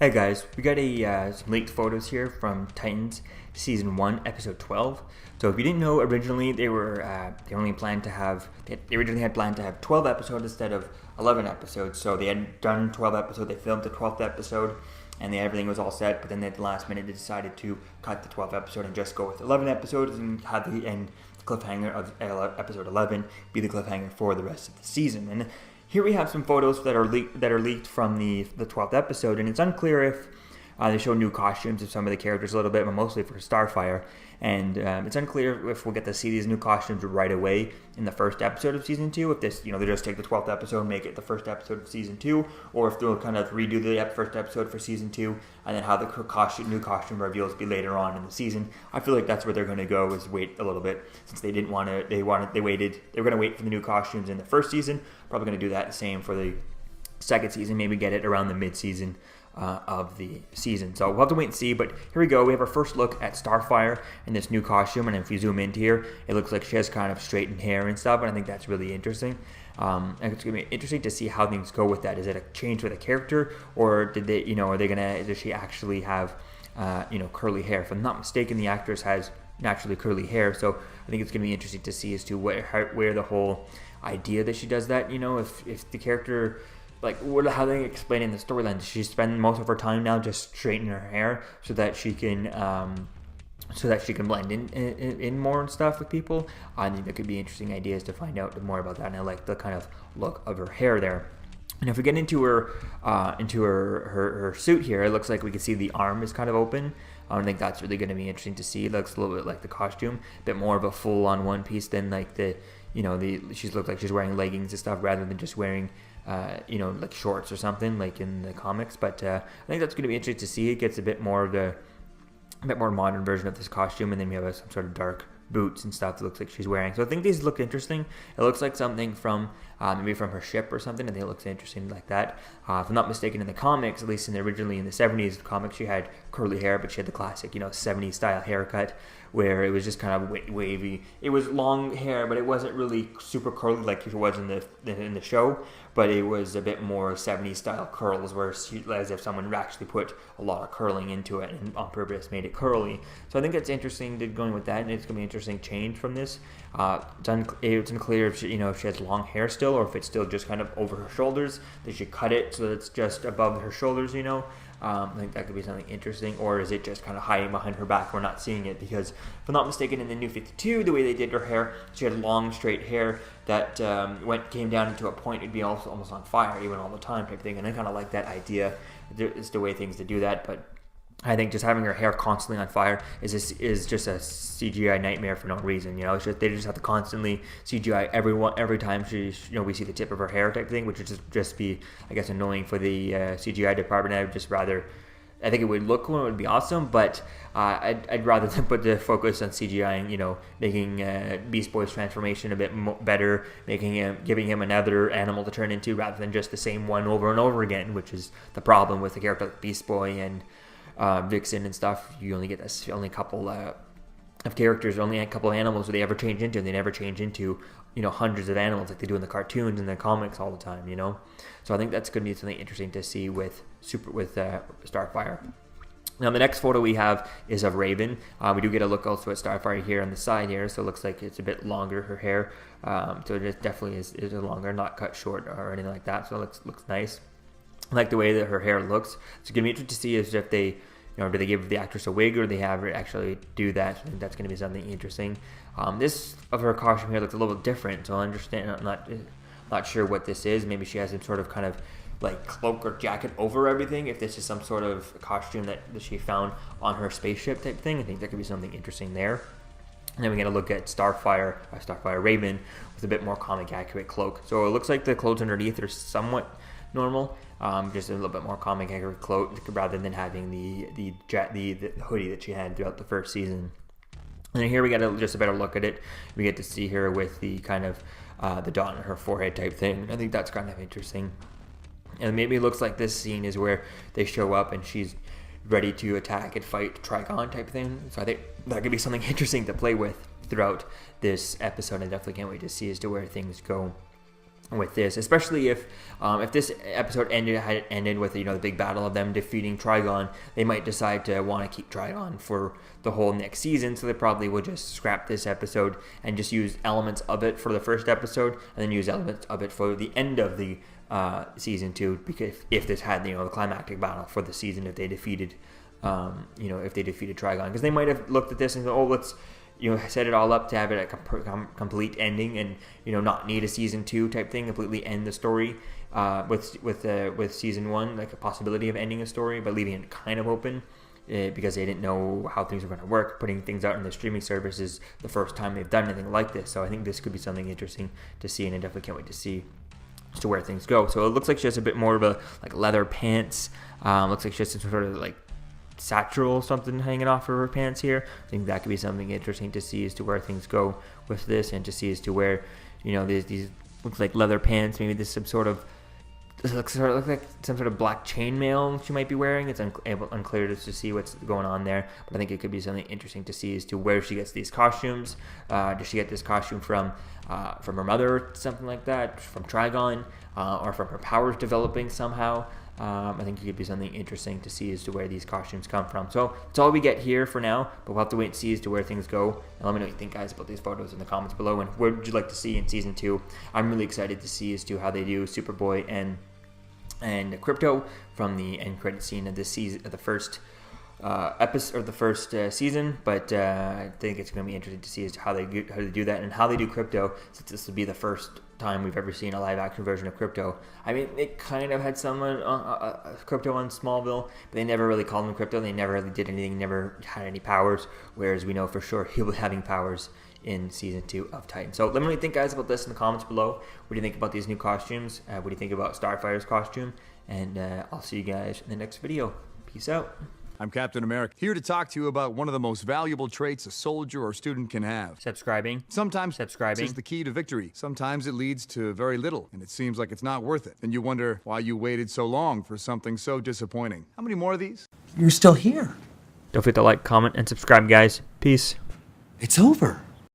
Hey guys, we got some leaked photos here from Titans Season 1, Episode 12. So if you didn't know, originally they originally had planned to have 12 episodes instead of 11 episodes. So they had done 12 episodes, they filmed the 12th episode, and everything was all set, but then at the last minute they decided to cut the 12th episode and just go with 11 episodes and have the end cliffhanger of episode 11 be the cliffhanger for the rest of the season. And here we have some photos that are leaked from the 12th episode, and it's unclear if they show new costumes of some of the characters a little bit, but mostly for Starfire. And it's unclear if we'll get to see these new costumes right away in the first episode of Season 2, if this, they just take the 12th episode and make it the first episode of Season 2, or if they'll kind of redo the first episode for Season 2, and then have the new costume reveals be later on in the season. I feel like that's where they're going to go, is wait a little bit, since they didn't want to, they were going to wait for the new costumes in the first season, probably going to do that the same for the second season, maybe get it around the mid-season of the season. So we'll have to wait and see, but here we go. We have our first look at Starfire in this new costume, and if you zoom into here, it looks like she has kind of straightened hair and stuff, and I think that's really interesting. And it's going to be interesting to see how things go with that. Is it a change for the character, or does she actually have, curly hair? If I'm not mistaken, the actress has naturally curly hair, so I think it's going to be interesting to see as to where the whole idea that she does that, if the character, how they explain in the storyline, does she spend most of her time now just straightening her hair so that she can blend in more and stuff with people? I think that could be interesting ideas to find out more about that, and I like the kind of look of her hair there. And if we get into her suit here, it looks like we can see the arm is kind of open. I think that's really going to be interesting to see. It looks a little bit like the costume, a bit more of a full-on one piece than like she looks like she's wearing leggings and stuff rather than just wearing like shorts or something like in the comics. But I think that's going to be interesting to see. It gets a bit more modern version of this costume, and then we have some sort of dark boots and stuff that looks like she's wearing. So I think these look interesting. It looks like something from maybe from her ship or something. I think it looks interesting like that. If I'm not mistaken, in the comics, at least originally in the 70s comics, she had curly hair, but she had the classic 70s style haircut where it was just kind of wavy. It was long hair, but it wasn't really super curly like it was in the show, but it was a bit more 70s style curls, where as if someone actually put a lot of curling into it and on purpose made it curly. So I think it's interesting going with that, and it's going to be an interesting change from this. It's unclear if she has long hair still, or if it's still just kind of over her shoulders. They should cut it so that it's just above her shoulders, I think that could be something interesting. Or is it just kind of hiding behind her back? We're not seeing it, because if I'm not mistaken, in the New 52, the way they did her hair, she had long straight hair that came down into a point. It'd be also almost on fire even all the time type thing, and I kind of like that idea. It's the way things to do that, but I think just having her hair constantly on fire is just a CGI nightmare for no reason. It's just, they just have to constantly CGI every time we see the tip of her hair type thing, which would just be, I guess, annoying for the CGI department. I would just rather, I think it would look cool, it would be awesome, but I'd rather than put the focus on CGIing, making Beast Boy's transformation a bit better, giving him another animal to turn into rather than just the same one over and over again, which is the problem with a character like Beast Boy and Vixen and stuff. You only get only a couple of characters, only a couple of animals where they ever change into, and they never change into hundreds of animals like they do in the cartoons and the comics all the time. So I think that's going to be something interesting to see with Starfire. Now the next photo we have is of Raven. We do get a look also at Starfire here on the side here, so it looks like it's a bit longer, her hair. So it definitely is longer, not cut short or anything like that. So it looks nice. I like the way that her hair looks. It's going to be interesting to see if they, do they give the actress a wig, or they have her actually do that. I think that's going to be something interesting. This of her costume here looks a little bit different, so I understand. I'm not sure what this is. Maybe she has some sort of kind of like cloak or jacket over everything. If this is some sort of costume that she found on her spaceship type thing, I think there could be something interesting there. And then we get a look at Starfire Raven with a bit more comic accurate cloak. So it looks like the clothes underneath are somewhat normal, just a little bit more comic accurate cloak rather than having the hoodie that she had throughout the first season. And then here we get just a better look at it. We get to see her with the kind of the dot on her forehead type thing. I think that's kind of interesting. And maybe it looks like this scene is where they show up and she's ready to attack and fight Trigon type thing. So I think that could be something interesting to play with throughout this episode. I definitely can't wait to see as to where things go. with this, especially if this episode had ended with, you know, the big battle of them defeating Trigon. They might decide to want to keep Trigon for the whole next season, so they probably would just scrap this episode and just use elements of it for the first episode, and then use elements of it for the end of the season 2, because if this had, you know, the climactic battle for the season, if they defeated Trigon, because they might have looked at this and go, oh, let's, you know, set it all up to have it a complete ending, and, you know, not need a season 2 type thing, completely end the story with season 1, like a possibility of ending a story, but leaving it kind of open because they didn't know how things were going to work. Putting things out in the streaming service is the first time they've done anything like this, so I think this could be something interesting to see, and I definitely can't wait to see as to where things go. So it looks like she has a bit more of a like leather pants. Looks like she has some sort of like satchel something hanging off of her pants here. I think that could be something interesting to see as to where things go with this, and to see as to where, you know, these looks like leather pants. Maybe this looks like some sort of black chainmail she might be wearing. It's unclear to see what's going on there, but I think it could be something interesting to see as to where she gets these costumes. Does she get this costume from her mother or something like that, from Trigon, or from her powers developing somehow? I think it could be something interesting to see as to where these costumes come from. So it's all we get here for now, but we'll have to wait and see as to where things go. And let me know what you think, guys, about these photos in the comments below, and what would you like to see in season 2. I'm really excited to see as to how they do Superboy and Crypto from the end credit scene of this season, of the first episode, or the first season. But I think it's going to be interesting to see as to how they do that, and how they do Crypto, since this will be the first time we've ever seen a live action version of Crypto. I mean, they kind of had someone Crypto on Smallville, but they never really called him Crypto. They never really did anything, never had any powers, whereas we know for sure he'll be having powers in season 2 of Titan. So let me know what you think, guys, about this in the comments below. What do you think about these new costumes? What do you think about Starfire's costume? And I'll see you guys in the next video. Peace out. I'm Captain America, here to talk to you about one of the most valuable traits a soldier or student can have. Subscribing. Sometimes subscribing is the key to victory. Sometimes it leads to very little, and it seems like it's not worth it. And you wonder why you waited so long for something so disappointing. How many more of these? You're still here. Don't forget to like, comment, and subscribe, guys. Peace. It's over.